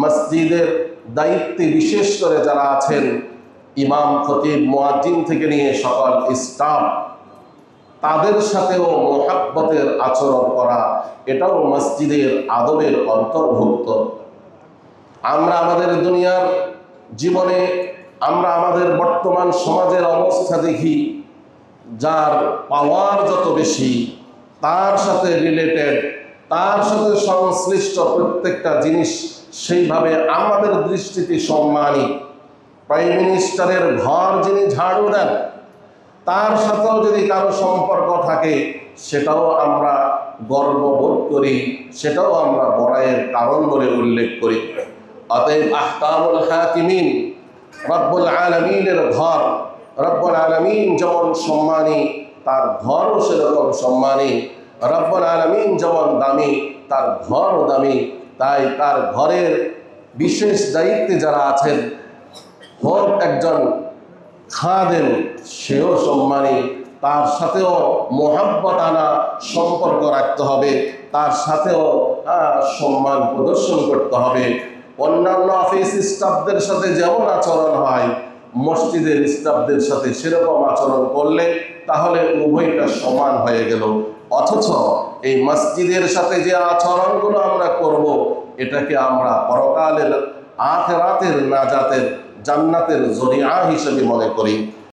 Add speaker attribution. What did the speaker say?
Speaker 1: মসজিদের দায়িত্বে বিশেষ করে যারা আছেন, ইমাম, খতিব, মুয়াজ্জিন থেকে নিয়ে সকল স্টাফ, তাদের সাথেও মোহাব্বতের আচরণ করা, এটাও মসজিদের আদবের অন্তর্ভুক্ত। আমরা আমাদের দুনিয়ার জীবনে আমরা আমাদের বর্তমান সমাজের অবস্থা দেখি, যার পাওয়ার যত বেশি, তার সাথে রিলেটেড, তার সাথে সংশ্লিষ্ট প্রত্যেকটা জিনিস সেইভাবে আমাদের দৃষ্টিতে সম্মানী। প্রাইম মিনিস্টারের ঘর যিনি ঝাড়ু দেন, তার সাথেও যদি কারো সম্পর্ক থাকে, সেটাও আমরা গর্ববোধ করি, সেটাও আমরা বড়াইয়ের কারণ বলে উল্লেখ করি। অতএব আহকামুল হাকিমিন, রব্বুল আলামিনের ঘর, রব্বুল আলামিন যেমন সম্মানী, তার ঘরও সেরকম সম্মানী। রব্বুল আলামিন যেমন দামি, তার ঘরও দামি। তাই তার ঘরের বিশেষ দায়িত্বে যারা আছেন, হোক একজন খাদেম, সেও সম্মানী, তার সাথেও মোহাব্বত আনা সম্পর্ক রাখতে হবে, তার সাথেও সম্মান প্রদর্শন করতে হবে। অন্যান্য অফিস স্টাফদের সাথে যেমন আচরণ হয়, মসজিদের স্টাফদের সাথে সেরকম আচরণ করলে তাহলে উভয়টা সমান হয়ে গেল। অথচ এই মসজিদের সাথে যে আচরণগুলো আমরা করব, এটাকে আমরা পরকালের আখিরাতের নাজাতের জান্নাতের জরিয়া হিসেবে মনে করি।